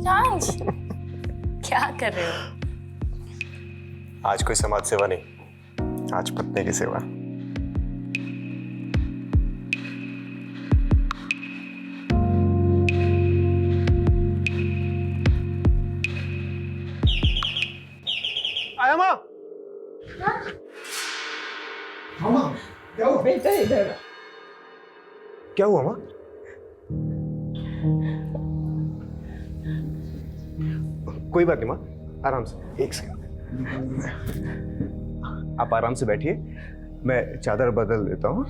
राज, क्या कर रहे हो? आज कोई समाज सेवा नहीं, आज पत्नी की सेवा। आया माँ। मामा, क्या हुआ? बेटा इधर। क्या हुआ माँ? कोई बात नहीं माँ, आराम से, एक सेकंड। आप आराम से बैठिए, मैं चादर बदल देता हूँ।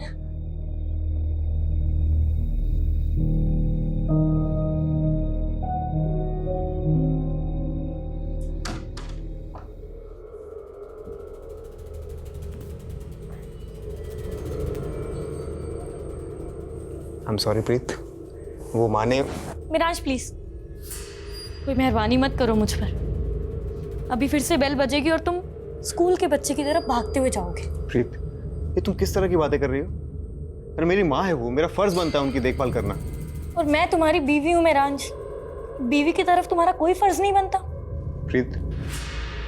I'm sorry प्रीत, वो माने। मिराज प्लीज, कोई मेहरबानी मत करो मुझ पर। अभी फिर से बेल बजेगी और तुम स्कूल के बच्चे की तरफ भागते हुए जाओगे। प्रीत, ये तुम किस तरह की बातें कर रही हो? अरे मेरी माँ है वो, मेरा फर्ज बनता है उनकी देखभाल करना। और मैं तुम्हारी बीवी हूँ मिराज, बीवी की तरफ तुम्हारा कोई फर्ज नहीं बनता। प्रीत,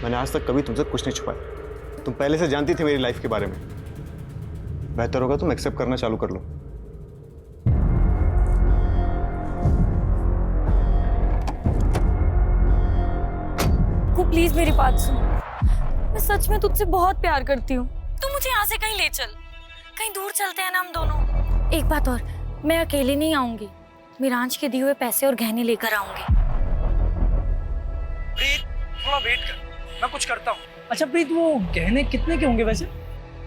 मैंने आज तक कभी तुमसे कुछ नहीं छुपाया। तुम पहले से जानती थी मेरी लाइफ के बारे में। बेहतर होगा तुम एक्सेप्ट करना चालू कर लो। प्लीज मेरी बात सुन, मैं सच में तुझसे बहुत प्यार करती हूँ। तू मुझे यहाँ से कहीं ले चल, कहीं दूर चलते हैं ना हम दोनों। एक बात और, मैं अकेले नहीं आऊंगी, मिराज के दिए हुए पैसे और गहने लेकर आऊंगी। प्रीत, थोड़ा वेट कर, मैं कुछ करता हूँ। अच्छा प्रीत, वो गहने कितने के होंगे वैसे?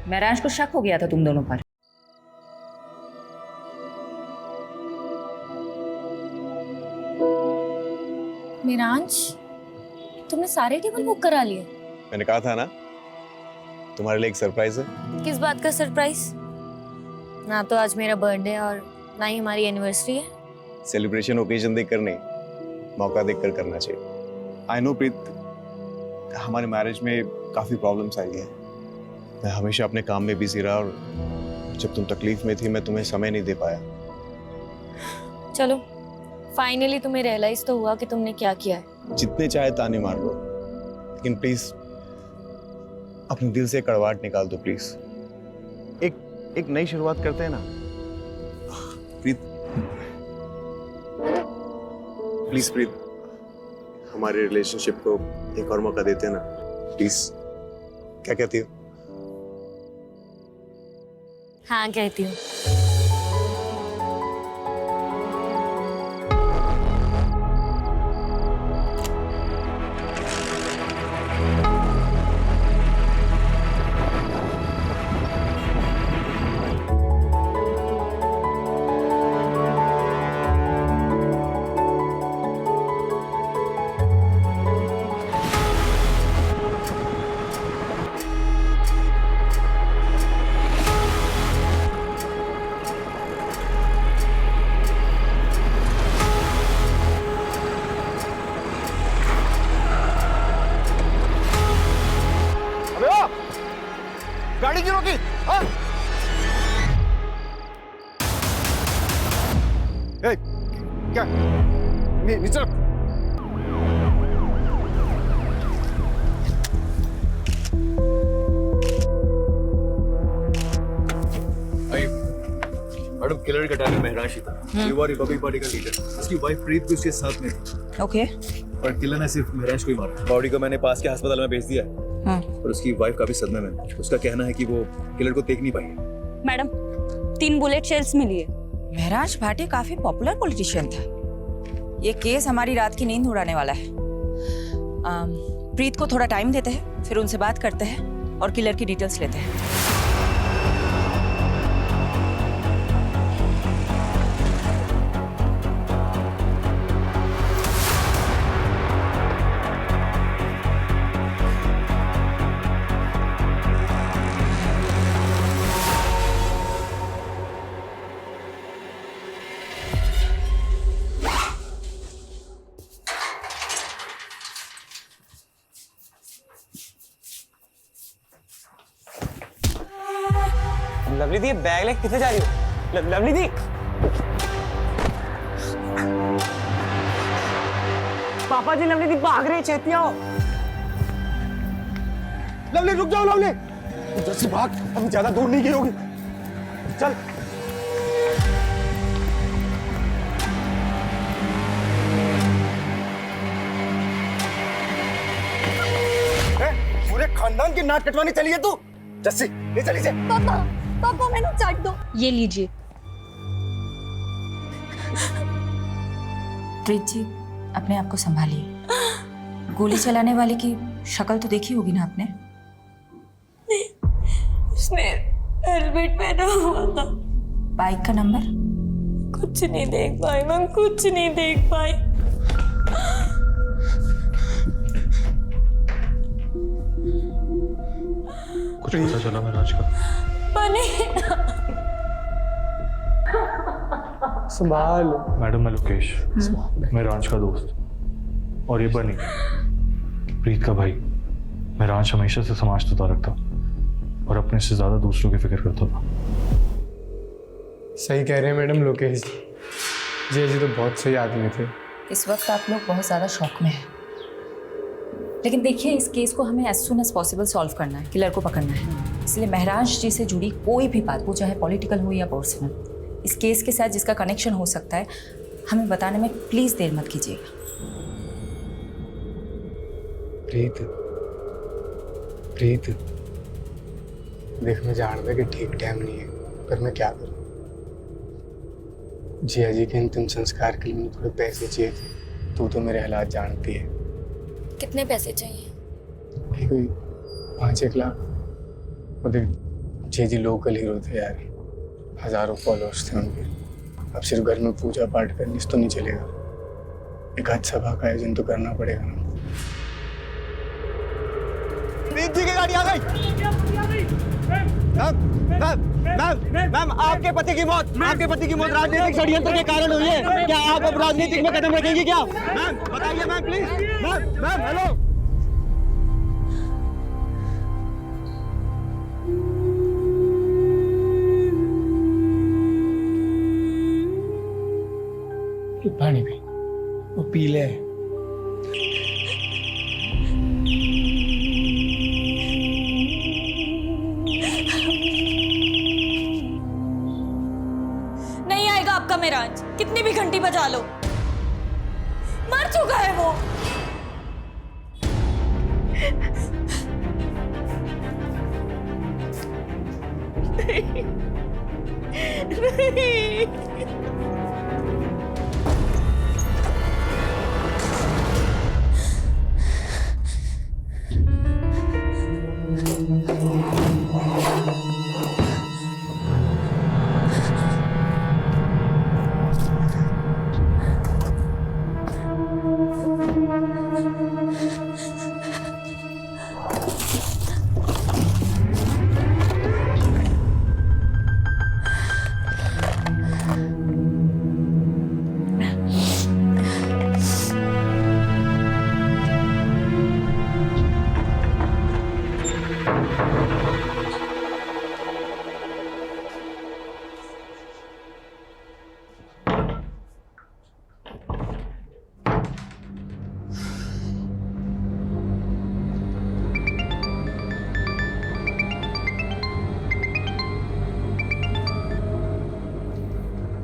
महराज को शक हो गया था तुम दोनों पर। मिराज, तुमने सारे टेबल बुक करा लिए? मैंने कहा था ना, तुम्हारे लिए एक सरप्राइज है। किस बात का सरप्राइज? ना तो आज मेरा बर्थडे है और ना ही हमारी एनिवर्सरी है। सेलिब्रेशन ओकेजन देखकर नहीं, मौका देखकर करना चाहिए। आई नो प्रीत, हमारे मैरिज में काफी प्रॉब्लम्स आई हैं। मैं हमेशा अपने काम में बिजी रहा और जब तुम तकलीफ में थी मैं तुम्हें समय नहीं दे पाया। चलो, फाइनली तुम्हें रियलाइज तो हुआ कि तुमने क्या किया है। जितने चाहे ताने मार लो, लेकिन प्लीज अपने दिल से कड़वाहट निकाल दो प्लीज। एक नई शुरुआत करते हैं ना प्रीत। प्लीज प्रीत, हमारे रिलेशनशिप को एक और मौका देते हैं ना प्लीज। क्या कहती हो? हाँ कहती हूँ। गाड़ी क्यों रोकी? क्या नीचे रख। मैडम, किलर का टाइम महराज ही था। युवा रिपब्लिक पार्टी का लीडर, उसकी वाइफ प्रीत भी उसके साथ में थी। ओके। और किलर ने सिर्फ महराज को ही मारा। बॉडी को मैंने पास के अस्पताल में भेज दिया है। और उसकी वाइफ काफी सदमे में। उसका कहना है कि वो किलर को देख नहीं पाई। मैडम, 3 बुलेट शेल्स मिली है। महराज भाटी काफी पॉपुलर पॉलिटिशियन था। ये केस हमारी रात की नींद उड़ाने वाला है। प्रीत को थोड़ा टाइम देते हैं, फिर उनसे बात करते हैं और किलर की डिटेल्स लेते हैं। लवली दी, बैग लेके कितने जा रही हो? लवली दी, पापा जी लवली दी भाग रही है, छेती आओ। लवली रुक जाओ लवली, जैसी भाग, अभी ज्यादा दूर नहीं गई होगी। चल पूरे खानदान की नाक कटवाने चली है तू। जस्सी ले चली से। पापा पापा मैंने चाट दो। ये लीजिए। प्रीत जी, अपने आप को संभालिए। गोली चलाने वाले की शक्ल तो देखी होगी ना आपने? उसने हेलमेट पहना हुआ था। बाइक का नंबर? कुछ नहीं देख पाई मैम, कुछ नहीं देख पाई। कुछ पता चला महाराज का? बने संभाल। मैडम मैं लोकेश, मैं रांच का दोस्त, और ये बनी प्रीत का भाई। मैं रांच हमेशा से समाज से तारक था और अपने से ज्यादा दूसरों की फिक्र करता था। सही कह रहे हैं मैडम लोकेश जी जी तो बहुत सही आदमी थे। इस वक्त आप लोग बहुत ज़्यादा शॉक में हैं, लेकिन देखिए इस केस को हमें as soon as possible solve करना है, किलर को पकड़ना है। इसलिए महराज जी से जुड़ी कोई भी बात, वो चाहे पॉलिटिकल हो या पर्सनल, इस केस के साथ जिसका कनेक्शन हो सकता है, हमें बताने में प्लीज़ देर मत कीजिएगा। प्रीत प्रीत देख, मैं जानता कि ठीक टाइम नहीं है, पर मैं क्या करूं। जिया जी के अंतिम संस्कार के लिए मुझे थोड़े पैसे चाहिए थे। तू तो मेरे हालात जानती है। कितने पैसे चाहिए? ये कोई 5-1 लाख। और देख, जी जी लोकल हीरो थे यार, हजारों फॉलोअर्स थे उनके। अब सिर्फ घर में पूजा पाठ करने से तो नहीं चलेगा, एक आज सभा का आयोजन तो करना पड़ेगा ना। प्रीत जी की गाड़ी आ गई। मैम आपके पति की मौत राजनीतिक षड्यंत्र के कारण हुई है। क्या आप अब राजनीतिक में कदम रखेंगी क्या? मैम बताइए मैम प्लीज। Ma'am hello. पानी पी, वो पी ले। नहीं आएगा आपका मेराज, कितनी भी घंटी बजा लो। मर चुका है वो। नहीं।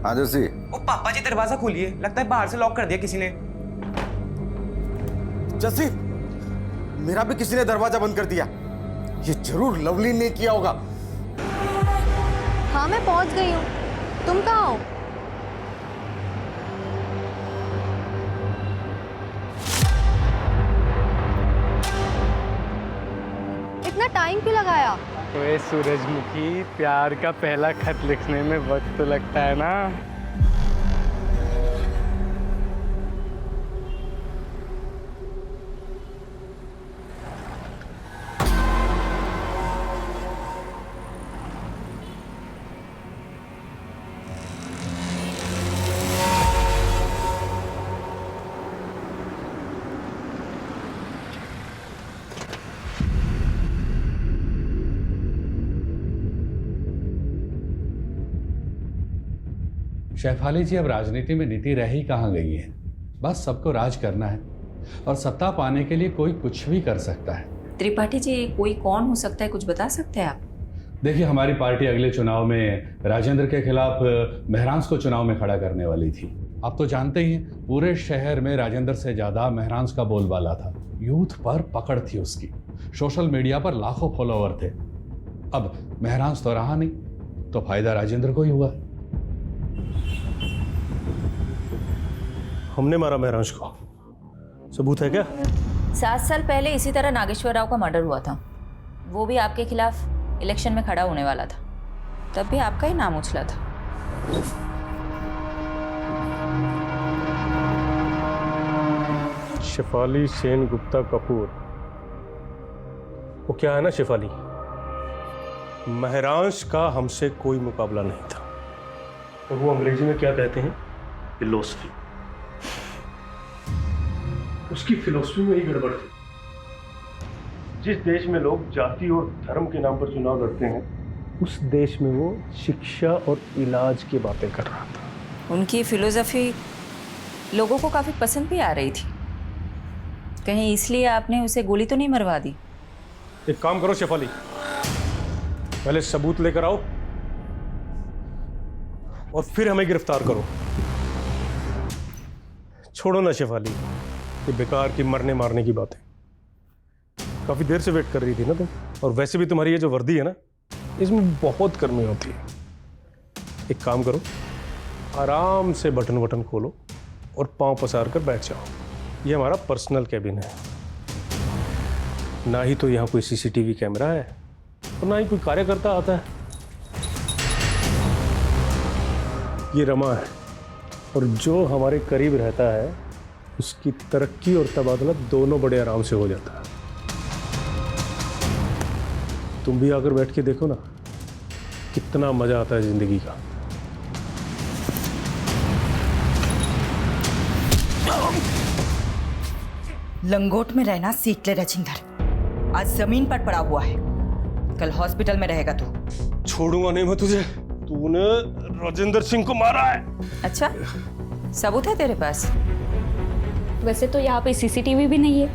हाँ जस्सी। ओ पापा जी दरवाजा खोलिए, लगता है बाहर से लॉक कर दिया किसी ने। जस्सी, मेरा भी किसी ने दरवाजा बंद कर दिया। ये जरूर लवली ने किया होगा। हाँ मैं पहुंच गई हूँ, तुम कहाँ हो? इतना टाइम क्यों लगाया? ओए सूरजमुखी, प्यार का पहला खत लिखने में वक्त तो लगता है ना। शेफाली जी, अब राजनीति में नीति रह ही कहाँ गई है। बस सबको राज करना है, और सत्ता पाने के लिए कोई कुछ भी कर सकता है। त्रिपाठी जी, कोई कौन हो सकता है, कुछ बता सकते हैं आप? देखिए, हमारी पार्टी अगले चुनाव में राजेंद्र के खिलाफ महरांस को चुनाव में खड़ा करने वाली थी। आप तो जानते ही हैं, पूरे शहर में राजेंद्र से ज्यादा महरांस का बोलबाला था। यूथ पर पकड़ थी उसकी, सोशल मीडिया पर लाखों फॉलोवर थे। अब महरांस तो रहा नहीं, तो फायदा राजेंद्र को ही हुआ। हमने मारा महरांस को, सबूत है क्या? 7 साल पहले इसी तरह नागेश्वर राव का मर्डर हुआ था। वो भी आपके खिलाफ इलेक्शन में खड़ा होने वाला था, तब भी आपका ही नाम उछला था। शेफाली सेन गुप्ता कपूर, वो क्या है ना शेफाली, महरांस का हमसे कोई मुकाबला नहीं था। और वो अंग्रेजी में क्या कहते हैं, फिलोसफी। उसकी फिलोसफी में ही गड़बड़ थी। जिस देश में लोग जाति और धर्म के नाम पर चुनाव लड़ते हैं, उस देश में वो शिक्षा और इलाज की बातें कर रहा था। उनकी फिलोसफी लोगों को काफी पसंद भी आ रही थी। कहीं इसलिए आपने उसे गोली तो नहीं मरवा दी? एक काम करो शेफाली, पहले सबूत लेकर आओ और फिर हमें गिरफ्तार करो। छोड़ो ना शेफाली, ये बेकार की मरने मारने की बातें। काफी देर से वेट कर रही थी ना तुम, और वैसे भी तुम्हारी ये जो वर्दी है ना, इसमें बहुत गर्मी होती है। एक काम करो, आराम से बटन खोलो और पांव पसार कर बैठ जाओ। ये हमारा पर्सनल कैबिन है। ना ही तो यहाँ कोई सीसीटीवी कैमरा है और ना ही कोई कार्यकर्ता आता है। ये रमा है, और जो हमारे करीब रहता है उसकी तरक्की और तबादला दोनों बड़े आराम से हो जाता है। तुम भी आकर बैठ के देखो ना, कितना मजा आता है जिंदगी का। लंगोट में रहना सीख ले राजेंद्र, आज जमीन पर पड़ा हुआ है, कल हॉस्पिटल में रहेगा तू। छोड़ूंगा नहीं मैं तुझे, तूने राजेंद्र सिंह को मारा है। अच्छा, सबूत है तेरे पास? वैसे तो यहाँ पे सीसीटीवी भी नहीं है।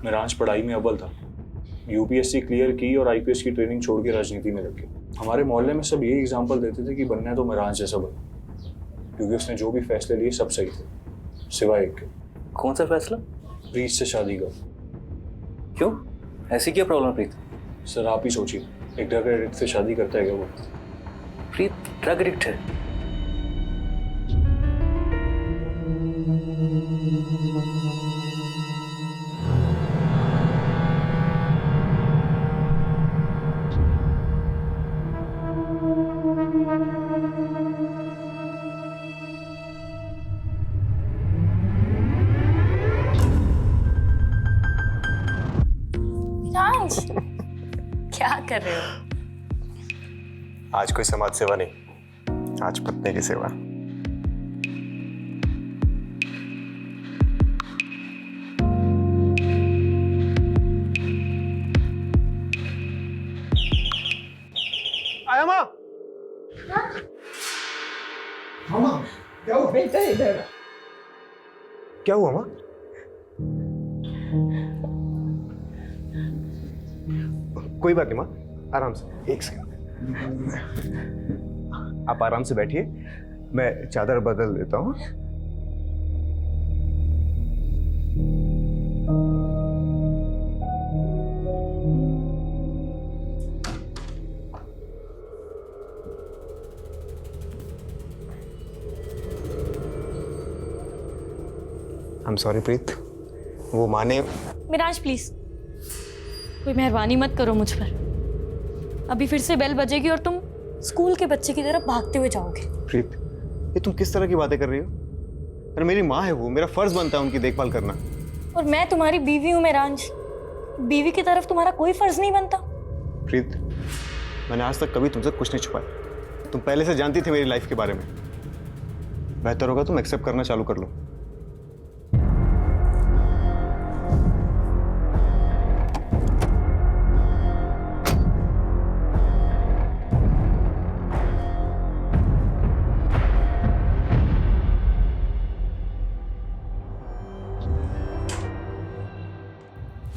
महरांस पढ़ाई में अव्वल था, यूपीएससी क्लियर की और आईपीएस की ट्रेनिंग छोड़ के राजनीति में लग गया। हमारे मोहल्ले में सब यही एग्जाम्पल देते थे कि बनना है तो महरांस जैसा बन, क्योंकि उसने जो भी फैसले लिए सब सही थे, सिवाय एक के। कौन सा फैसला? प्रीत से शादी का। क्यों, ऐसी क्या प्रॉब्लम प्रीत? सर आप ही सोचिए, एक ड्रग एडिक्ट से शादी करता है क्या वो? प्रीत ड्रग एडिक्ट है? क्या कर रहे हो? आज कोई समाज सेवा नहीं, आज पत्नी की सेवा। आया माँ? मामा, क्या हुआ? बेटा इधर। क्या हुआ माँ? कोई बात नहीं माँ, आराम से। एक सेकंड, आप आराम से बैठिए, मैं चादर बदल देता हूँ। आई एम सॉरी प्रीत, वो माने। मिराज प्लीज, कोई मेहरबानी मत करो मुझ पर। अभी फिर से बेल बजेगी और तुम स्कूल के बच्चे की तरह भागते हुए जाओगे। प्रीत, ये तुम किस तरह की बातें कर रही हो? अरे मेरी माँ है वो, मेरा फर्ज बनता है उनकी देखभाल करना। और मैं तुम्हारी बीवी हूँ मेरांज, बीवी की तरफ तुम्हारा कोई फर्ज नहीं बनता? प्रीत, मैंने आज तक कभी तुमसे कुछ नहीं छुपाया। तुम पहले से जानती थी मेरी लाइफ के बारे में। बेहतर होगा तुम एक्सेप्ट करना चालू कर लो।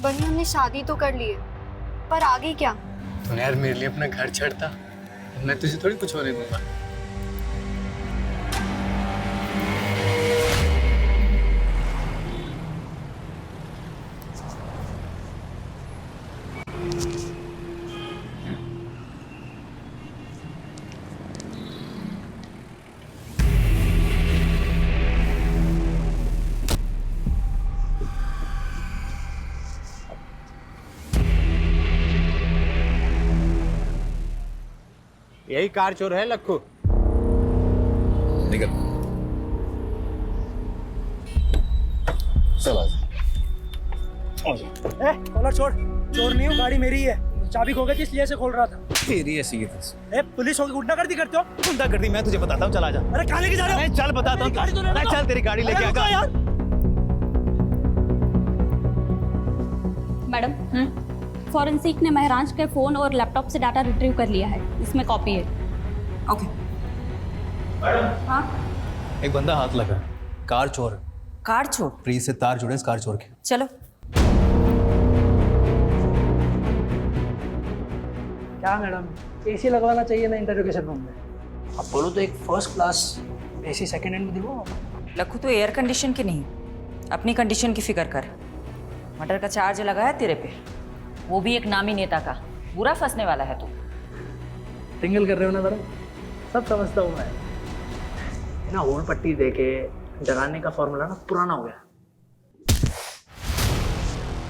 बनी हमने शादी तो कर ली है, पर आगे क्या? तो यार मेरे लिए अपना घर छड़ता, मैं तुझे थोड़ी कुछ होने दूंगा। यही कार चोर है लक्खू। निकल। चल कॉलर छोड़, चोर नहीं हूँ, गाड़ी मेरी है। चाबी खो गई थी इसलिए से खोल रहा था। तेरी ऐसी है। पुलिस होगी गुंडागर्दी करते हो? गुंडागर्दी मैं तुझे बताता हूँ, चल आजा। अरे कहाँ लेके जा रहे हो? चल बताता हूँ, चल तेरी गाड़ी लेके आजा यार। मैडम, फॉरेंसिक ने महराज के फोन और लैपटॉप से डाटा रिट्रीव कर लिया है, इसमें कॉपी है। ओके। हाँ, एक बंदा हाथ लगा, कार चोर। कार चोर? प्रीत से तार जुड़े इस कार चोर के। चलो। क्या मैडम, एसी लगवाना चाहिए ना इंटरोगेशन रूम में? अब बोलो तो एक first class AC second hand में दिलवाओ। लखू तो एयर कंडीशन की नहीं, अपनी कंडीशन की फिक्र कर। मर्डर का चार्ज लगाया तेरे पे, वो भी एक नामी नेता का। बुरा फंसने वाला है तू। टिंगल कर रहे हो ना मैडम, सब समझता हूँ मैं। ना होल पट्टी देके डराने का फॉर्मूला ना पुराना हो गया।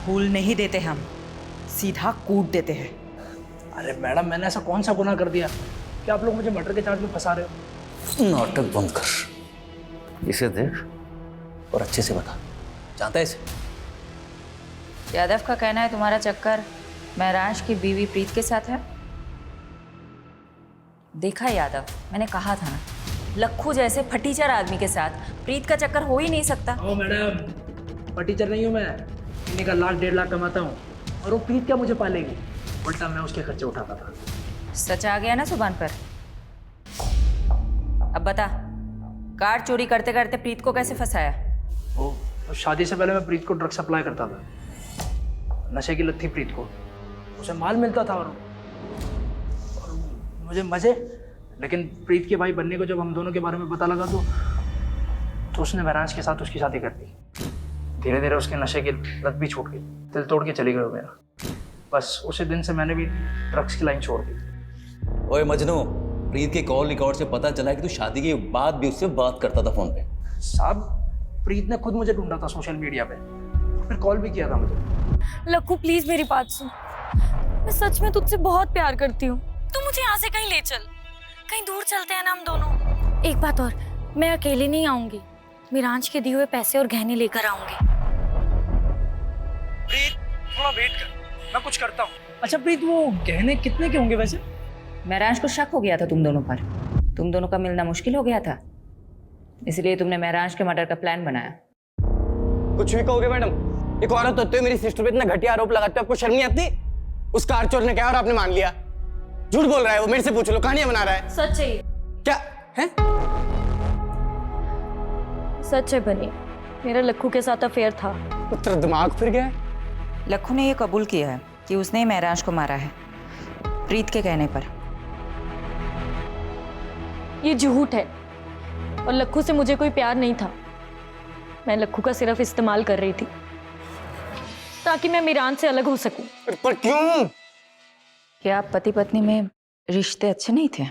फूल नहीं देते हम, सीधा कूट देते हैं। अरे मैडम, मैंने ऐसा कौन सा गुनाह कर दिया कि आप लोग मुझे मर्डर के चार्ज में फंसा रहे हो? नाटक बंद कर, इसे देख और अच्छे से बता, जानता है इसे? यादव का कहना है तुम्हारा चक्कर महराज की बीवी प्रीत के साथ है। देखा यादव, मैंने कहा था ना, लक्खू जैसे फटीचर आदमी के साथ प्रीत का चक्कर हो ही नहीं सकता। ओ मैडम, फटीचर नहीं हूँ मैं, महीने का 1 लाख 1.5 लाख कमाता हूँ, और वो प्रीत क्या मुझे पालेगी? उल्टा मैं उसके खर्चे उठाता था। सच आ गया ना जुबान पर। अब बता, कार चोरी करते करते प्रीत को कैसे फंसाया? ओ, तो शादी से पहले मैं प्रीत को ड्रग सप्लाई करता था। नशे की लत थी प्रीत को, उसे माल मिलता था और मुझे मजे। लेकिन प्रीत के भाई बनने को जब हम दोनों के बारे में पता लगा तो उसने महराज के साथ उसकी शादी कर दी। धीरे धीरे उसके नशे की लत भी छूट गई, दिल तोड़ के चली गई वो मेरा। बस उसी दिन से मैंने भी ड्रग्स की लाइन छोड़ दी। ओए मजनू, प्रीत के कॉल रिकॉर्ड से पता चला कि तू शादी के बाद भी उससे बात करता था फोन पे। साहब, प्रीत ने खुद मुझे ढूंढा था सोशल मीडिया पे, फिर कॉल भी किया था मुझे। लक्कू प्लीज मेरी बात सुन, मैं सच में तुझसे बहुत प्यार करती हूँ। तू मुझे यहाँ से कहीं ले चल, कहीं दूर चलते हैं ना हम दोनों। एक बात और, मैं अकेले नहीं आऊंगी, मिरांज के दिए हुए पैसे और गहने लेकर आऊंगी। प्रीत, थोड़ा वेट कर, मैं कुछ करता हूँ। अच्छा प्रीत, वो गहने कितने के होंगे वैसे? महराज को शक हो गया था तुम दोनों पर, तुम दोनों का मिलना मुश्किल हो गया था, इसलिए तुमने महराज के मर्डर का प्लान बनाया। कुछ भी कहोगे मैडम, एक औरत होते हुए मेरी सिस्टर पे इतना घटिया आरोप लगाते हो, आपको शर्म नहीं आती? उस कार चोर ने कहा और आपने मान लिया। झूठ बोल रहा है वो, मेरे से पूछ लो, कहानियां बना रहा है। सच है, क्या है? सच है बनी, मेरा लक्कू के साथ अफेयर था। तेरा दिमाग फिर गया है? लक्खू ने यह कबूल किया है कि उसने महराज को मारा है, प्रीत के कहने पर। ये झूठ है, और लक्कू से मुझे कोई प्यार नहीं था। मैं लक्कू का सिर्फ इस्तेमाल कर रही थी ताकि मैं मिरान से अलग हो सकूं। पर क्यों? क्या आप पति पत्नी में रिश्ते अच्छे नहीं थे?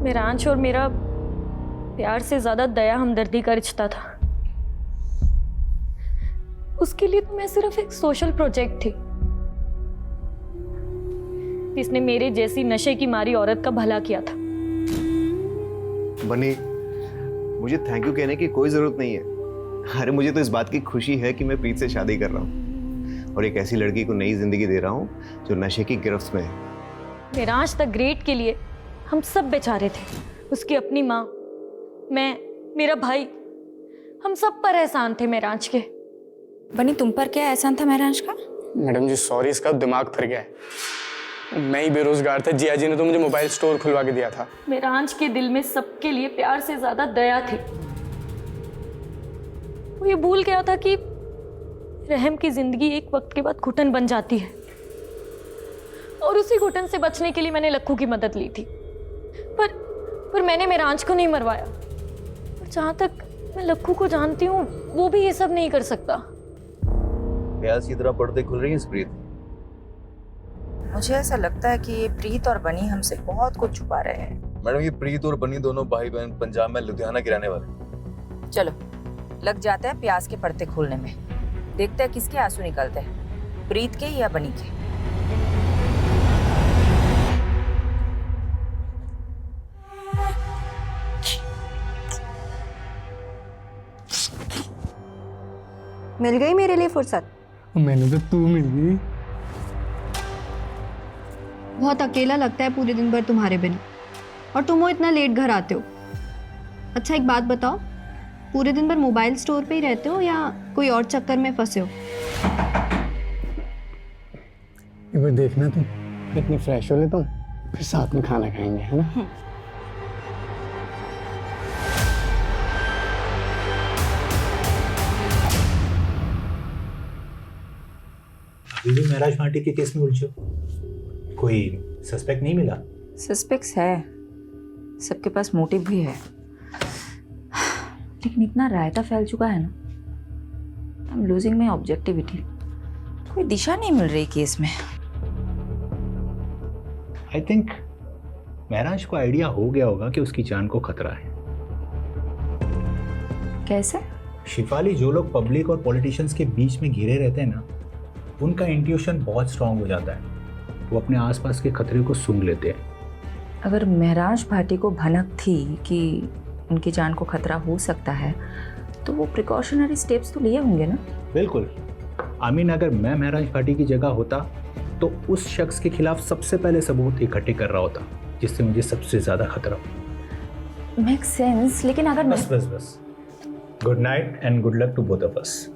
मिरांश और मेरा प्यार से ज्यादा दया हमदर्दी का रिश्ता था। उसके लिए तो मैं सिर्फ एक सोशल प्रोजेक्ट थी, जिसने मेरे जैसी नशे की मारी औरत का भला किया था। बनी, मुझे थैंक यू कहने की कोई जरूरत नहीं है। अरे मुझे तो इस बात की खुशी है कि मैं प्रीत से शादी कर रहा हूँ और एक ऐसी लड़की को नई जिंदगी दे रहा हूँ जो नशे की गिरफ्त में है। मिरांश द ग्रेट के लिए हम सब बेचारे थे। उसकी अपनी माँ, मैं, मेरा भाई, हम सब पर एहसान थे मिरांश के। बनी, तुम पर क्या एहसान था महराज का? मैडम जी सॉरी, इसका दिमाग फिर गया है। मैं ही बेरोजगार था, जिया जी ने तो मुझे मोबाइल स्टोर खुलवा के दिया था। मिरांश के दिल में सबके लिए प्यार से ज्यादा दया थी। वो ये भूल गया था कि रहम की जिंदगी एक वक्त के बाद घुटन बन जाती है, और उसी घुटन से बचने के लिए मैंने लक्कू की मदद ली थी। पर मैंने मेरांच को नहीं मरवाया। और जहां तक मैं लक्कू को जानती हूँ, वो भी ये सब नहीं कर सकता। प्याज की तरह पर्दे खुल रही है प्रीत। मुझे ऐसा लगता है कि ये प्रीत और बनी हमसे बहुत कुछ छुपा रहे हैं। मैडम, ये प्रीत और बनी दोनों भाई बहन पंजाब में लुधियाना के रहने वाले। चलो लग जाते हैं प्याज के पर्दे खोलने में। देखते हैं किसके आंसू निकलते हैं, प्रीत के या बनी के। मिल गई मेरे लिए फुर्सत? मैंने तो तू मिल गई। बहुत अकेला लगता है पूरे दिन भर तुम्हारे बिना, और तुम वो इतना लेट घर आते हो। अच्छा एक बात बताओ, पूरे दिन भर मोबाइल स्टोर पे ही रहते हो या कोई और चक्कर में फंसे हो? एक बार देखना तुम, इतनी फ्रेश हो लेता हूँ, फिर साथ में खाना खाएंगे, है ना? अभी भी महराज भाटी के केस में उलझे हो? कोई सस्पेक्ट नहीं मिला? सस्पेक्ट्स है, सबके पास मोटिव भी है, लेकिन इतना रायता फैल चुका है ना, I am losing my objectivity. कोई दिशा नहीं मिल रही केस में। आई थिंक महराज को आइडिया हो गया होगा कि उसकी जान को खतरा है। कैसे? शिफाली, जो लोग पब्लिक और पॉलिटिशियंस के बीच में घिरे रहते हैं ना, उनका इंट्यूशन बहुत स्ट्रांग हो जाता है। वो अपने आसपास के खतरे को सूंघ लेते हैं। अगर महराज भाटी को भनक थी कि उनकी जान को खतरा हो सकता है, तो वो प्रिकॉशनरी स्टेप्स तो लिए होंगे ना? बिल्कुल। आमीन, अगर मैं महराज भाटी की जगह होता तो उस शख्स के खिलाफ सबसे पहले सबूत इकट्ठे कर रहा होता, जिससे मुझे सबसे ज्यादा खतरा हो। मेक सेंस, लेकिन अगर बस good night and good luck to both of us.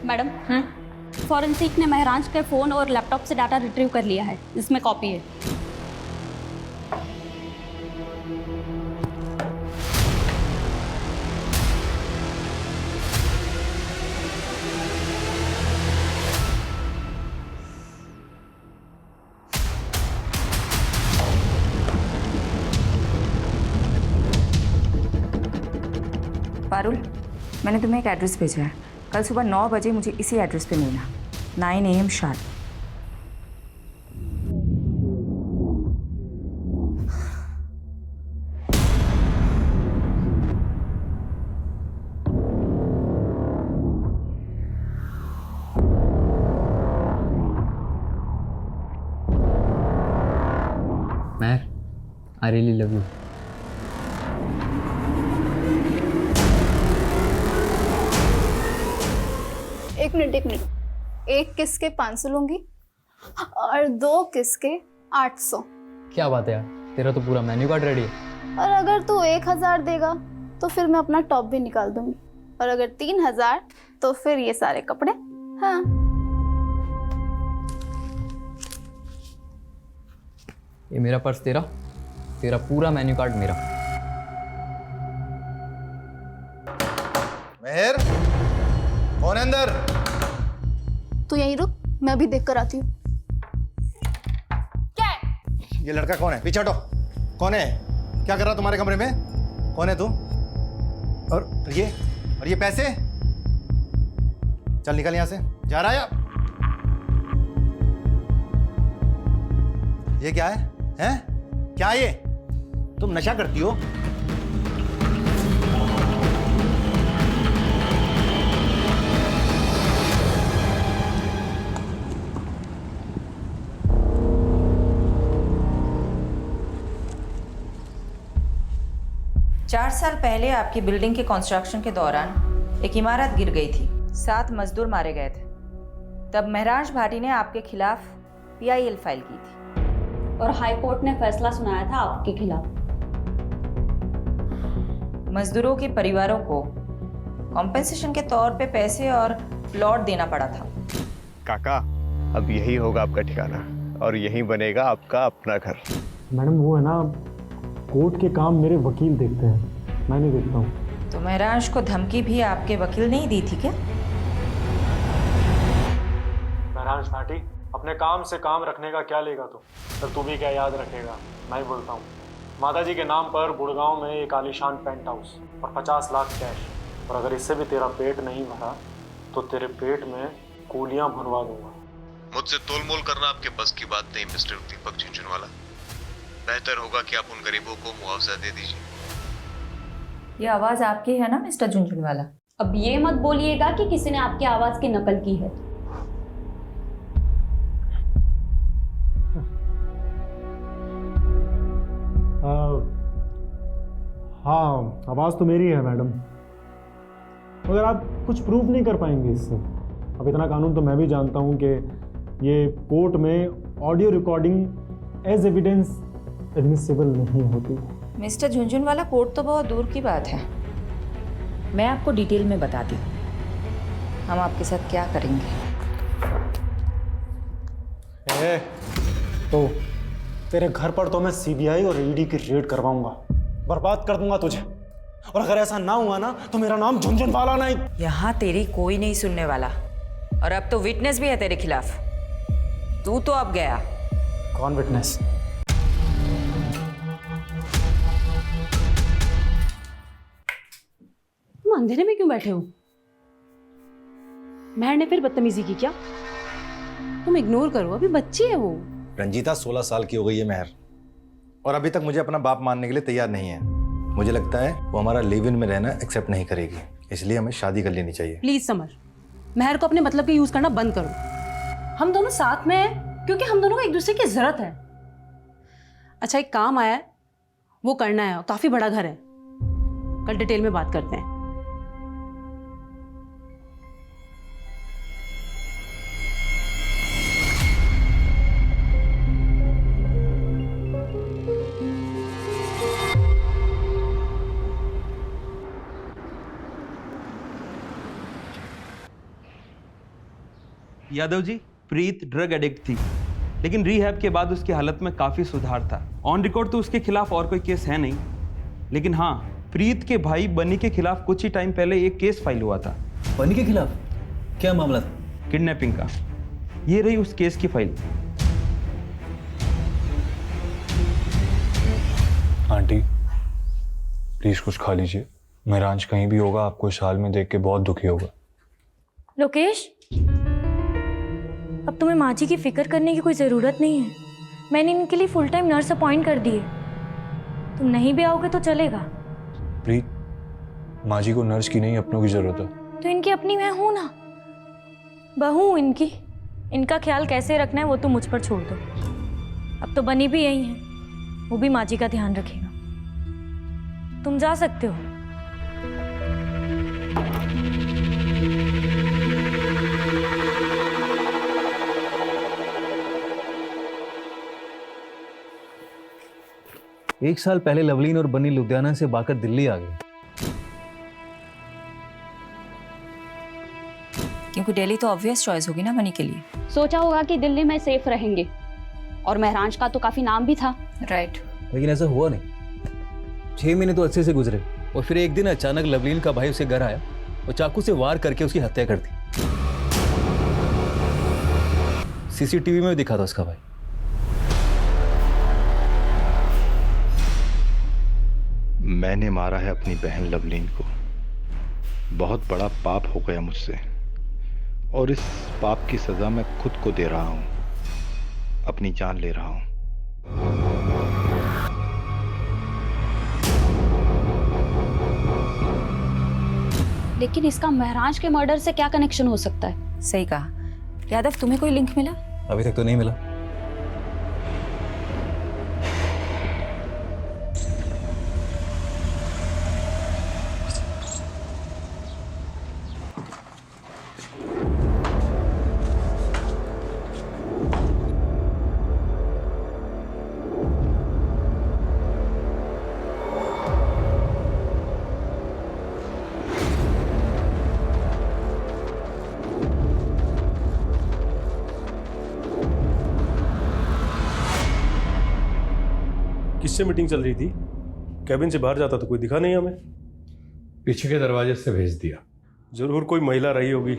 Madam, forensic ने महराज के फ़ोन और लैपटॉप से डाटा रिट्रीव कर लिया है, इसमें कॉपी है। पारुल, मैंने तुम्हें एक एड्रेस भेजा है। कल सुबह 9 बजे मुझे इसी एड्रेस पे मिलना, 9 AM sharp. Mehar, I really love you. एक मिनट, एक किस के 500 लूंगी और 2 किस के 800। क्या बात है यार, तेरा तो पूरा मेन्यू कार्ड रेडी है। और अगर तू 1000 देगा तो फिर मैं अपना टॉप भी निकाल दूंगी, और अगर 3000 तो फिर ये सारे कपड़े। हाँ, ये मेरा पर्स तेरा, तेरा पूरा मेन्यू कार्ड मेरा। मेहर, कौन है अंदर? तू यहीं रुक, मैं अभी देख कर आती हूँ। क्या है? ये लड़का कौन है? पीछे हटो। कौन है? क्या कर रहा तुम्हारे कमरे में? कौन है तू? और ये पैसे? चल निकल यहाँ से। जा रहा है या? ये क्या है? हैं? क्या ये? तुम नशा करती हो? चार साल पहले आपकी बिल्डिंग के कंस्ट्रक्शन के दौरान एक इमारत गिर गई थी, 7 मजदूर मारे गए थे। तब महराज भाटी ने आपके खिलाफ PIL फाइल की थी और हाई कोर्ट ने फैसला सुनाया था आपके खिलाफ। मजदूरों के परिवारों को कॉम्पेंसेशन के तौर पे पैसे और प्लॉट देना पड़ा था। काका, अब यही होगा आपका ठिकाना और यही बनेगा आपका अपना घर। मैडम वो है ना, कोर्ट के काम मेरे वकील देखते हैं, मैं नहीं देखता हूँ। तो महराज को धमकी भी आपके वकील ने ही दी थी क्या? महराज भाटी, अपने काम से काम रखने का क्या लेगा तू? सर तू भी क्या याद रखेगा? मैं ही बोलता हूँ, माता जी के नाम पर गुड़गांव में एक आलीशान पेंट हाउस और 50 लाख कैश, और अगर इससे भी तेरा पेट नहीं भरा तो तेरे पेट में कूलियां भरवा दूंगा। मुझसे तोलमोल करना आपके बस की बात नहीं मिस्टर दीपक झुनझुनवाला। बेहतर होगा कि आप उन गरीबों को मुआवजा दे दीजिए। ये आवाज आपकी है ना मिस्टर झुनझुनवाला? अब ये मत बोलिएगा कि किसी ने आपकी आवाज की नकल की है। हाँ, आवाज़ तो मेरी है मैडम, मगर आप कुछ प्रूफ नहीं कर पाएंगे इससे। अब इतना कानून तो मैं भी जानता हूँ कि ये कोर्ट में audio recording as evidence admissible नहीं होती। मिस्टर झुनझुनवाला, कोर्ट तो बहुत दूर की बात है, मैं आपको डिटेल में बताती हूँ हम आपके साथ क्या करेंगे। तो तेरे घर पर तो मैं सीबीआई और ईडी की रेड करवाऊंगा, बर्बाद कर दूंगा तुझे, और अगर ऐसा ना हुआ ना तो मेरा नाम झुनझुनवाला नहीं। यहाँ तेरी कोई नहीं सुनने वाला, और अब तो विटनेस भी है तेरे खिलाफ। तू तो अब गया। कौन विटनेस? तुम अंधेरे में क्यों बैठे हो? महर ने फिर बदतमीजी की क्या? तुम इग्नोर करो, अभी बच्ची है वो। रंजीता 16 साल की हो गई है महर, और अभी तक मुझे अपना बाप मानने के लिए तैयार नहीं है। मुझे लगता है वो हमारा लिव इन में रहना एक्सेप्ट नहीं करेगी, इसलिए हमें शादी कर लेनी चाहिए। प्लीज समर, महर को अपने मतलब के यूज करना बंद करो। हम दोनों साथ में हैं क्योंकि हम दोनों को एक दूसरे की जरूरत है। अच्छा, एक काम आया है, वो करना है, काफी बड़ा घर है, कल डिटेल में बात करते हैं। यादव जी, प्रीत ड्रग एडिक्ट थी, लेकिन रिहैब के बाद उसकी हालत में काफ़ी सुधार था। ऑन रिकॉर्ड तो उसके खिलाफ और कोई केस है नहीं, लेकिन हाँ, प्रीत के भाई बनी के खिलाफ कुछ ही टाइम पहले एक केस फाइल हुआ था। बनी के खिलाफ क्या मामला था? किडनैपिंग का। ये रही उस केस की फाइल। आंटी प्लीज कुछ खा लीजिए, महराज कहीं भी होगा आपको इस हाल में देख के बहुत दुखी होगा। लोकेश, अब तुम्हें माँ जी की फिक्र करने की कोई ज़रूरत नहीं है। मैंने इनके लिए फुल टाइम नर्स अपॉइंट कर दी है। तुम नहीं भी आओगे तो चलेगा। प्रीत, माँ जी को नर्स की नहीं अपनों की जरूरत है। तो इनकी अपनी मैं हूं ना, बहू हूं इनकी। इनका ख्याल कैसे रखना है वो तो मुझ पर छोड़ दो। अब तो बनी भी यही है, वो भी माँ जी का ध्यान रखेगा। तुम जा सकते हो। एक साल पहले लवलीन और बनी लुधियाना से भागकर दिल्ली आ गई, क्योंकि दिल्ली तो ऑब्वियस चॉइस होगी ना बनी के लिए। सोचा होगा कि दिल्ली में सेफ रहेंगे, और महराज का तो काफी नाम भी था। राइट। लेकिन ऐसा हुआ नहीं। 6 महीने तो अच्छे से गुजरे, और फिर एक दिन अचानक लवलीन का भाई उसे घर आया और चाकू से वार करके उसकी हत्या कर दी। सीसीटीवी में दिखा था उसका भाई। मैंने मारा है अपनी बहन लवलीन को। बहुत बड़ा पाप हो गया मुझसे, और इस पाप की सजा मैं खुद को दे रहा हूं, अपनी जान ले रहा हूं। लेकिन इसका महराज के मर्डर से क्या कनेक्शन हो सकता है? सही कहा। यादव, तुम्हें कोई लिंक मिला? अभी तक तो नहीं मिला। किससे मीटिंग चल रही थी? कैबिन से बाहर जाता तो कोई दिखा नहीं हमें। पीछे के दरवाजे से भेज दिया। जरूर कोई महिला रही होगी।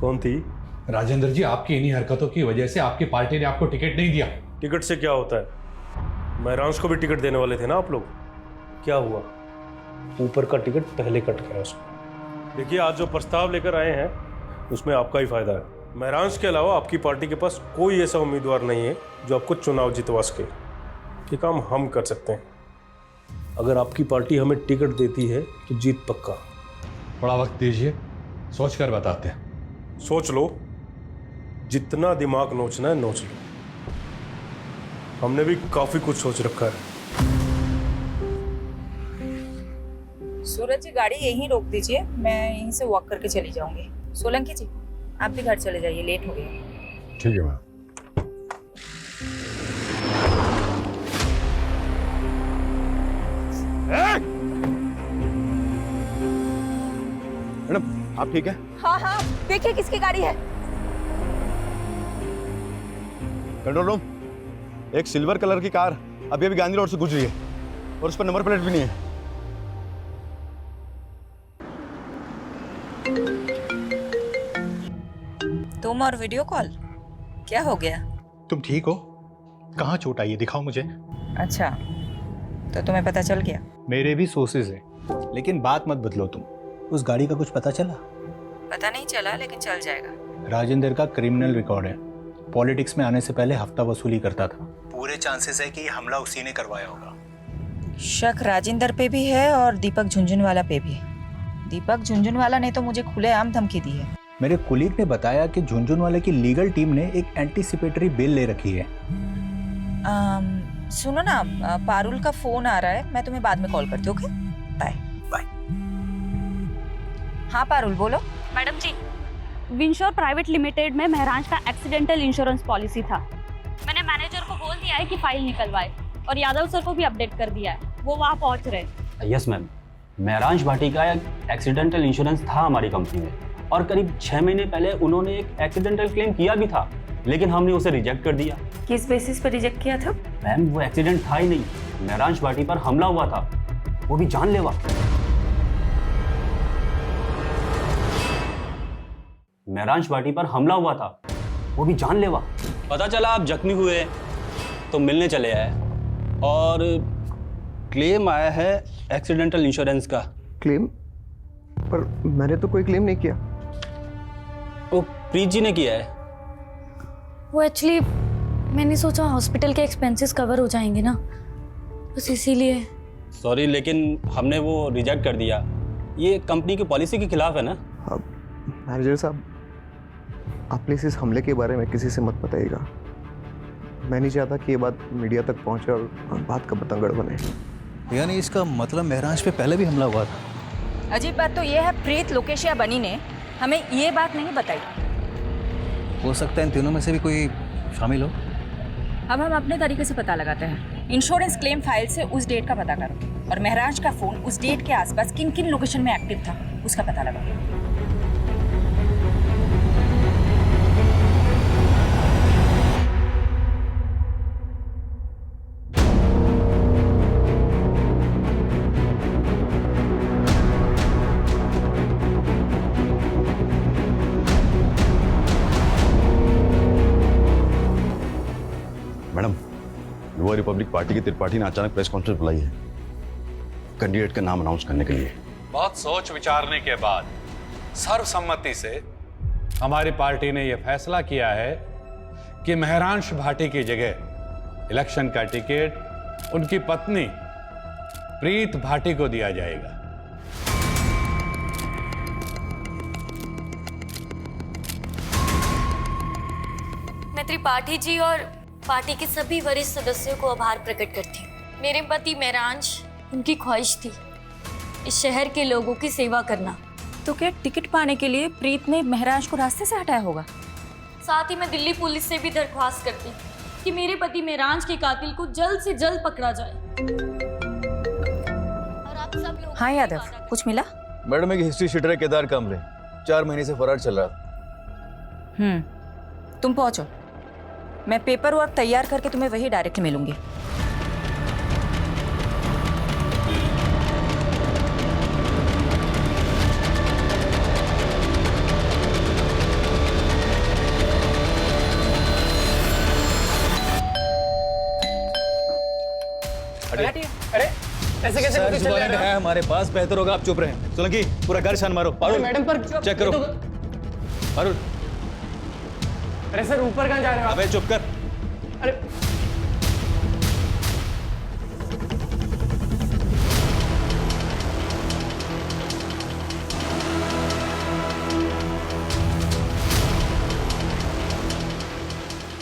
कौन थी? राजेंद्र जी, आपकी इन्हीं हरकतों की वजह से आपकी पार्टी ने आपको टिकट नहीं दिया। टिकट से क्या होता है? महरांश को भी टिकट देने वाले थे ना आप लोग। क्या हुआ? ऊपर का टिकट पहले कट गया उसको। देखिए, आज जो प्रस्ताव लेकर आए हैं उसमें आपका ही फायदा है। महरांश के अलावा आपकी पार्टी के पास कोई ऐसा उम्मीदवार नहीं है जो आपको चुनाव जितवा सके। ये काम हम कर सकते हैं। अगर आपकी पार्टी हमें टिकट देती है तो जीत पक्का। थोड़ा वक्त दीजिए, सोच कर बताते हैं। सोच लो, जितना दिमाग नोचना है नोच लो। हमने भी काफी कुछ सोच रखा है। सूरज जी, गाड़ी यहीं रोक दीजिए, मैं यहीं से वॉक करके चली जाऊंगी। सोलंकी जी, आप भी घर चले जाइए, लेट हो गया। ठीक है मैम। मैडम, आप ठीक है? हाँ हाँ, देखिए किसकी गाड़ी है। कंट्रोल रूम, एक सिल्वर कलर की कार अभी अभी गांधी रोड से गुजरी है और उस पर नंबर प्लेट भी नहीं है। तुम और वीडियो कॉल, क्या हो गया? तुम ठीक हो? कहाँ चोट आई है, दिखाओ मुझे। अच्छा, तो तुम्हें पता चल गया? मेरे भी सोर्सेज हैं, लेकिन बात मत बदलो तुम। उस गाड़ी का कुछ पता चला? पता नहीं चला, लेकिन चल जाएगा। राजेंद्र का क्रिमिनल रिकॉर्ड है। पॉलिटिक्स में आने से पहले हफ्ता वसूली करता था। पूरे चांसेस है कि ये हमला उसी ने करवाया होगा। शक राजेंद्र पे भी है और दीपक झुंझुनवाला पे भी। दीपक झुंझुनवाला ने तो मुझे खुलेआम धमकी दी है। मेरे कुलीग ने बताया कि झुंझुनवाले की लीगल टीम ने एक एंटीसिपेटरी बेल ले रखी है। सुनो ना, पारुल का फोन आ रहा है, मैं तुम्हें बाद में कॉल करती हूँ। Okay, bye bye. हाँ पारुल, बोलो। Madam ji, Winsure private limited में महरांज का एक्सीडेंटल इंश्योरेंस पॉलिसी था। मैंने मैनेजर को बोल दिया है कि फाइल निकलवाए और यादव सर को भी अपडेट कर दिया है, वो वहाँ पहुँच रहे। यस मैम, महरांज भाटी का एक्सीडेंटल इंश्योरेंस था हमारी कंपनी में और करीब 6 महीने पहले उन्होंने एक एक्सीडेंटल क्लेम किया भी था, लेकिन हमने उसे रिजेक्ट कर दिया। किस बेसिस पर रिजेक्ट किया था? मैम, वो एक्सीडेंट था ही नहीं, महरांज भाटी पर हमला हुआ था, वो भी जानलेवा। महरांज भाटी पर हमला हुआ था, वो भी जानलेवा। पता चला आप जख्मी हुए तो मिलने चले आए और क्लेम आया है एक्सीडेंटल इंश्योरेंस का। क्लेम? पर मैंने तो कोई क्लेम नहीं किया। वो प्रीत जी ने किया है। वो एक्चुअली मैंने सोचा हॉस्पिटल के एक्सपेंसेस कवर हो जाएंगे ना, बस इसीलिए। सॉरी, लेकिन हमने वो रिजेक्ट कर दिया। ये कंपनी की पॉलिसी के खिलाफ है ना। मैनेजर साहब, आप प्लीज इस हमले के बारे में किसी से मत बताइएगा। मैं नहीं चाहता कि ये बात मीडिया तक पहुंचे और बात का बतंगड़ बने। यानी इसका मतलब महरांज पे पहले भी हमला हुआ था। अजीब बात तो ये है, प्रीत लोकेश या बनी ने हमें ये बात नहीं बताई। हो सकता है इन तीनों में से भी कोई शामिल हो। अब हम अपने तरीके से पता लगाते हैं। इंश्योरेंस क्लेम फाइल से उस डेट का पता करो और महराज का फोन उस डेट के आसपास किन किन लोकेशन में एक्टिव था उसका पता लगाओ। मैडम, युवा रिपब्लिक पार्टी की त्रिपाठी ने अचानक प्रेस कॉन्फ्रेंस बुलाई है कैंडिडेट का नाम अनाउंस करने के लिए। बहुत सोच विचारने के बाद सर्वसम्मति से हमारी पार्टी ने यह फैसला किया है कि महरांश भाटी की जगह इलेक्शन का टिकट उनकी पत्नी प्रीत भाटी को दिया जाएगा। मैं त्रिपाठी जी और पार्टी के सभी वरिष्ठ सदस्यों को आभार प्रकट करती हूँ। मेरे पति महरांश, उनकी ख्वाहिश थी इस शहर के लोगों की सेवा करना। तो क्या टिकट पाने के लिए प्रीत ने महराज को रास्ते से हटाया होगा? साथ ही मैं दिल्ली पुलिस से भी दरख्वास्त करती कि मेरे पति महराज के कातिल को जल्द से जल्द पकड़ा जाए। और आप सब लोग। हाँ यादव, कुछ मिला? मैडम, एक हिस्ट्री शीटर है केदार कामरे, 4 महीने से फरार चल रहा था। तुम पहुंचो, मैं पेपर वर्क तैयार करके तुम्हें वही डायरेक्ट मिलूंगी। कैसे सर्च नोटिस चल वारंट जाएगा? है हमारे पास, बेहतर होगा आप चुप रहें। सोलंकी पूरा घर छान मारो। अरे मैडम पर चेक करो। अरुण अरे सर ऊपर कहाँ जा रहे हो आप? अबे चुप कर। अरे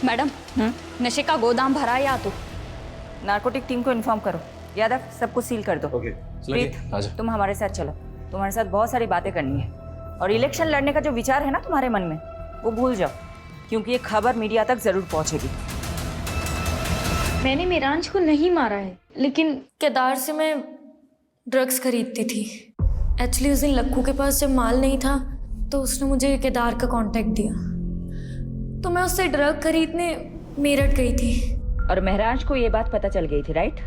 मैडम नशे का गोदाम भरा या तो नार्कोटिक टीम को इन्फॉर्म करो। यादव सब कुछ सील कर दो। ओके प्रीत, तुम हमारे साथ चलो। तुम्हारे साथ बहुत सारी बातें करनी है और इलेक्शन लड़ने का जो विचार है ना तुम्हारे मन में, वो भूल जाओ, क्योंकि ये खबर मीडिया तक जरूर पहुंचेगी। मैंने मेरांश को नहीं मारा है, लेकिन केदार से मैं ड्रग्स खरीदती थी। एक्चुअली उस दिन लक्कू के पास जब माल नहीं था तो उसने मुझे केदार का कांटेक्ट दिया, तो मैं उससे ड्रग खरीदने मेरठ गई थी। और महराज को ये बात पता चल गई थी, राइट?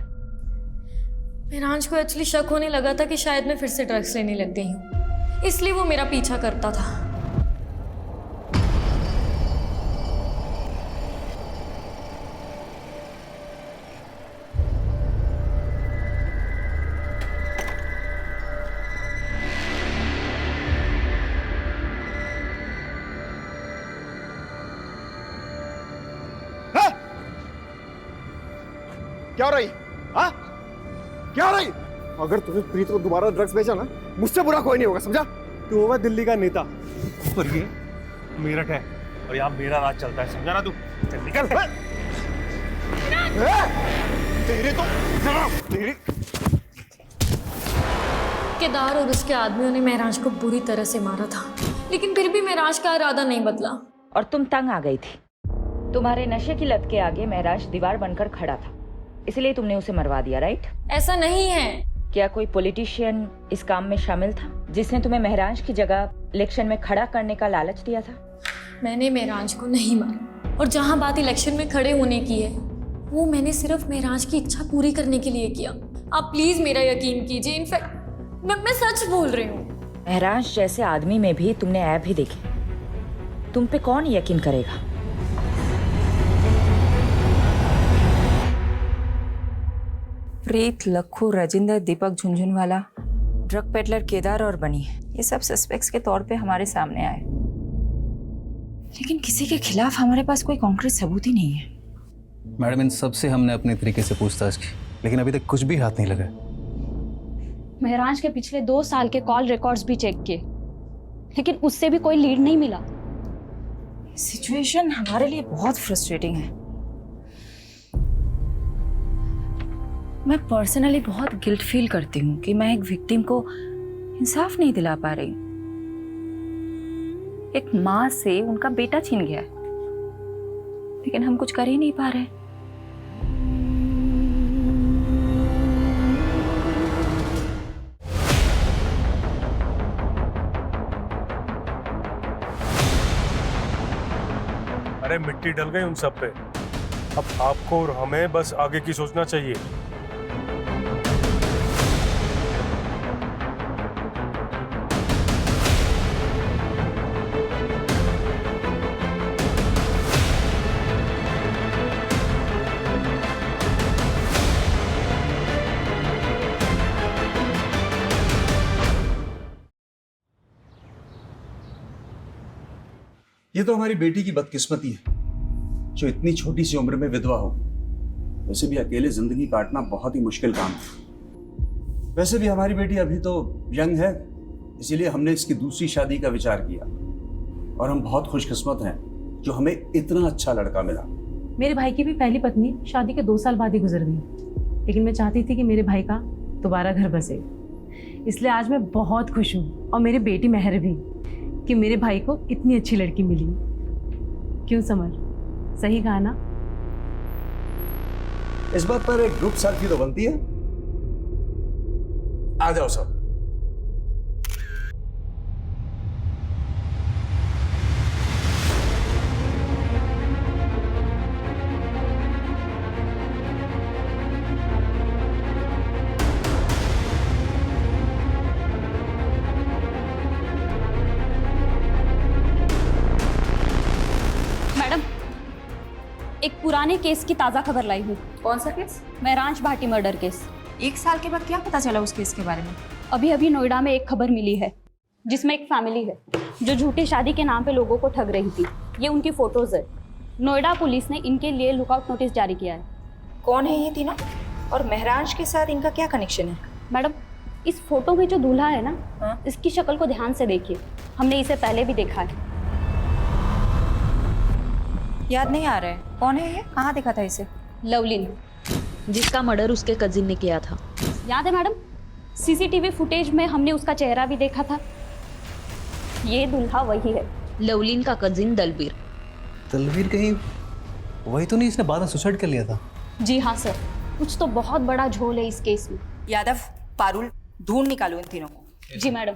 मेरांश को एक्चुअली शक होने लगा था कि शायद मैं फिर से ड्रग्स लेने लग गई हूँ, इसलिए वो मेरा पीछा करता था। क्या हो रही? हाँ? क्या हो रही? अगर तूने प्रीत को दोबारा ड्रग्स बेचा ना, मुझसे बुरा कोई नहीं होगा, समझा? तू होगा दिल्ली का नेता और ये मेरठ है और यहाँ मेरा राज चलता है, समझा ना तू? चल निकल। तेरे तो तेरी केदार और उसके आदमियों ने महराज को बुरी तरह से मारा था, लेकिन फिर भी महराज का इरादा नहीं बदला। और तुम तंग आ गई थी। तुम्हारे नशे की लत के आगे महराज दीवार बनकर खड़ा था, इसलिए तुमने उसे मरवा दिया, राइट? ऐसा नहीं है। क्या कोई पॉलिटिशियन इस काम में शामिल था जिसने तुम्हें महराज की जगह इलेक्शन में खड़ा करने का लालच दिया था? मैंने महराज को नहीं मारा, और जहाँ बात इलेक्शन में खड़े होने की है, वो मैंने सिर्फ महराज की इच्छा पूरी करने के लिए किया। आप प्लीज मेरा यकीन कीजिए, इनफैक्ट मैं सच बोल रही हूँ। महराज जैसे आदमी में भी तुमने ऐब ही देखी, तुम पे कौन यकीन करेगा? प्रीत, लक्खू, राजेंद्र, दीपक झुंझुनवाला, ड्रग पेडलर केदार और बनी, ये सब सस्पेक्ट्स के तौर पे हमारे सामने आए, लेकिन किसी के खिलाफ हमारे पास कोई कॉन्क्रीट सबूत ही नहीं है। मैडम, इन सब से हमने अपने तरीके से पूछताछ की, लेकिन अभी तक कुछ भी हाथ नहीं लगा। महराज के पिछले 2 साल के कॉल रिकॉर्ड्स भी चेक किए, लेकिन उससे भी कोई लीड नहीं मिला। सिचुएशन हमारे लिए बहुत फ्रस्ट्रेटिंग है। मैं पर्सनली बहुत गिल्ट फील करती हूँ कि मैं एक विक्टिम को इंसाफ नहीं दिला पा रही। एक माँ से उनका बेटा छीन गया है, लेकिन हम कुछ कर ही नहीं पा रहे। अरे मिट्टी डल गई उन सब पे, अब आपको और हमें बस आगे की सोचना चाहिए। ये तो हमारी बेटी की बदकिस्मती है जो इतनी छोटी सी उम्र में विधवा हो। वैसे भी अकेले जिंदगी काटना बहुत ही मुश्किल काम है। वैसे भी हमारी बेटी अभी तो यंग है, इसीलिए हमने इसकी दूसरी शादी का विचार किया, और हम बहुत खुशकिस्मत हैं जो हमें इतना अच्छा लड़का मिला। मेरे भाई की भी पहली पत्नी शादी के 2 साल बाद ही गुजर गई, लेकिन मैं चाहती थी कि मेरे भाई का दोबारा घर बसे, इसलिए आज मैं बहुत खुश हूँ, और मेरी बेटी मेहर भी, कि मेरे भाई को इतनी अच्छी लड़की मिली। क्यों समर, सही कहा ना? इस बात पर एक ग्रुप सेल्फी तो बनती है। आ जाओ सब। एक पुराने केस की ताज़ा खबर लाई हूँ। कौन सा केस? महराज भाटी मर्डर केस। 1 साल के बाद क्या पता चला उस केस के बारे में? अभी अभी नोएडा में एक खबर मिली है जिसमें एक फैमिली है जो झूठी शादी के नाम पे लोगों को ठग रही थी। ये उनकी फोटोज है। नोएडा पुलिस ने इनके लिए लुकआउट नोटिस जारी किया है। कौन है ये तीनों और महराज के साथ इनका क्या कनेक्शन है? मैडम, इस फोटो में जो दूल्हा है ना, इसकी शक्ल को ध्यान से देखिए। हमने इसे पहले भी देखा है। याद नहीं आ रहा है कौन है ये, कहाँ देखा था इसे? लवलीन, जिसका मर्डर उसके कजिन ने किया था। याद है मैडम? सीसीटीवी फुटेज में हमने उसका चेहरा भी देखा था। ये दूल्हा वही है, लवलीन का कजिन दलबीर। दलबीर कहीं वही तो नहीं इसने बाद में सुसाइड कर लिया था? जी हाँ सर, कुछ तो बहुत बड़ा झोल है इस केस में। यादव, पारुल, ढूंढ निकालो इन तीनों को। जी मैडम।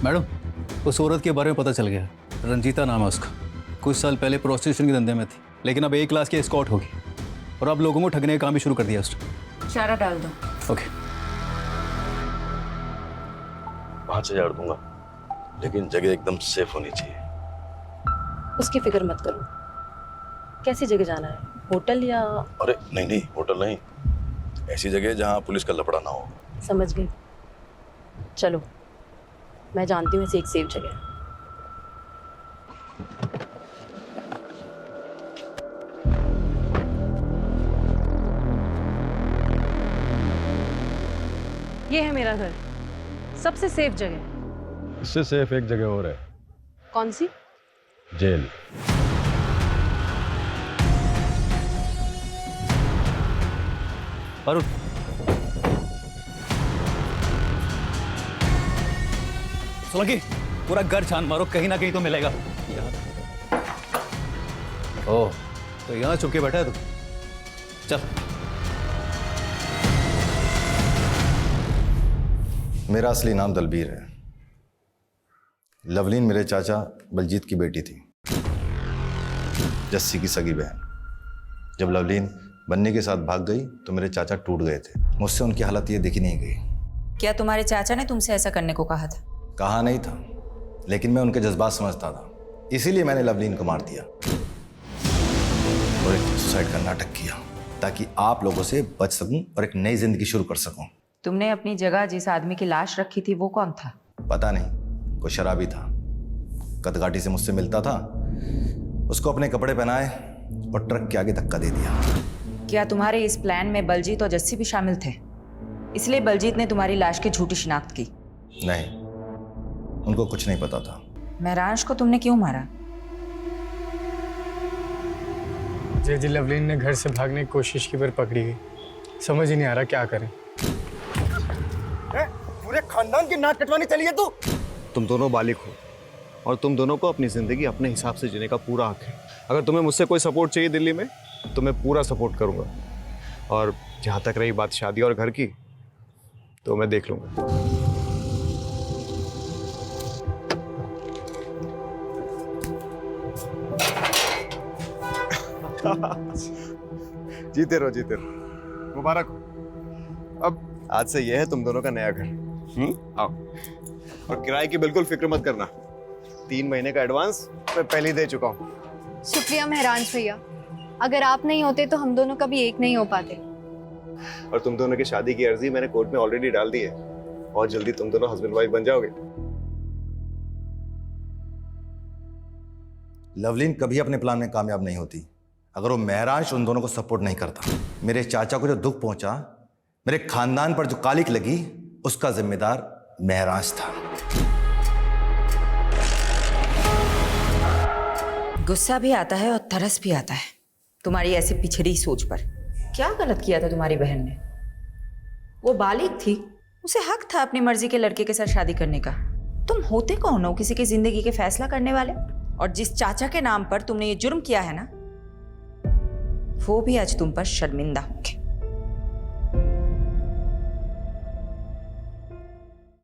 मैडम, उस औरत के बारे में पता चल गया। रंजीता नाम है उसका। कुछ साल पहले प्रोस्टिट्यूशन के धंधे में थी, लेकिन अब A क्लास की एस्कॉर्ट होगी और अब लोगों को ठगने का काम भी शुरू कर दिया उसने। चारा डाल दो। ओके। 5,000 दूंगा, लेकिन जगह एकदम सेफ होनी चाहिए। उसकी फिक्र मत करो। कैसी जगह जाना है, होटल या? अरे नहीं नहीं, होटल नहीं, ऐसी जगह जहाँ पुलिस का लफड़ा ना हो। समझ गई। चलो, मैं जानती हूँ ऐसी एक सेफ जगह। ये है मेरा घर, सबसे सेफ जगह। इससे सेफ एक जगह और है। कौन सी? जेल। पारुल, सोलंकी, पूरा घर छान मारो, कहीं ना कहीं तो मिलेगा। ओह, तो यहाँ छुप के बैठा है तू? चल। मेरा असली नाम दलबीर है। लवलीन मेरे चाचा बलजीत की बेटी थी, जस्सी की सगी बहन। जब लवलीन बन्नी के साथ भाग गई तो मेरे चाचा टूट गए थे। मुझसे उनकी हालत ये देखी नहीं गई। क्या तुम्हारे चाचा ने तुमसे ऐसा करने को कहा था? कहा नहीं था, लेकिन मैं उनके जज्बात समझता था, इसीलिए मैंने लवलीन को मार दिया और एक सुसाइड का नाटक किया ताकि आप लोगों से बच सकूं और एक नई जिंदगी शुरू कर सकूं। तुमने अपनी जगह जिस आदमी की लाश रखी थी वो कौन था? पता नहीं, कोई शराबी था, कदकाठी से मुझसे मिलता था। उसको अपने कपड़े पहनाए और ट्रक के आगे धक्का दे दिया। क्या तुम्हारे इस प्लान में बलजीत और जस्सी भी शामिल थे, इसलिए बलजीत ने तुम्हारी लाश की झूठी शिनाख्त की? नहीं, उनको कुछ नहीं पता था। महराज को तुमने क्यों मारा? जी लवलीन ने घर से भागने की कोशिश की पर पकड़ी गई। समझ ही नहीं आ रहा क्या करें। पूरे खानदान की नाक कटवाने चली है तू। तुम दोनों बालिग हो और तुम दोनों को अपनी जिंदगी अपने हिसाब से जीने का पूरा हक है। अगर तुम्हें मुझसे कोई सपोर्ट चाहिए दिल्ली में तो मैं पूरा सपोर्ट करूंगा। और जहां तक रही बात शादी और घर की, तो मैं देख लूंगा। जीते रहो, जीते रहो, मुबारक हो। अब आज से यह है तुम दोनों का नया घर। आओ, और किराए की बिल्कुल फिक्र मत करना। 3 महीने का एडवांस मैं पहले ही दे चुका हूँ। शुक्रिया महराज भैया, अगर आप नहीं होते तो हम दोनों कभी एक नहीं हो पाते। और तुम दोनों की शादी की अर्जी मैंने कोर्ट में ऑलरेडी डाल दी है और जल्दी तुम दोनों हस्बैंड वाइफ बन जाओगे। लवलीन कभी अपने प्लान में कामयाब नहीं होती अगर वो महराज उन दोनों को सपोर्ट नहीं करता। मेरे चाचा को जो दुख पहुंचा, मेरे खानदान पर जो कालिक लगी, उसका जिम्मेदार महराज था। गुस्सा भी आता है और तरस भी आता है तुम्हारी ऐसी पिछड़ी सोच पर। क्या गलत किया था तुम्हारी बहन ने? वो बालिग थी, उसे हक था अपनी मर्जी के लड़के के साथ शादी करने का। तुम होते कौन हो किसी की जिंदगी के फैसला करने वाले? और जिस चाचा के नाम पर तुमने ये जुर्म किया है ना, वो भी आज तुम पर शर्मिंदा होंगे।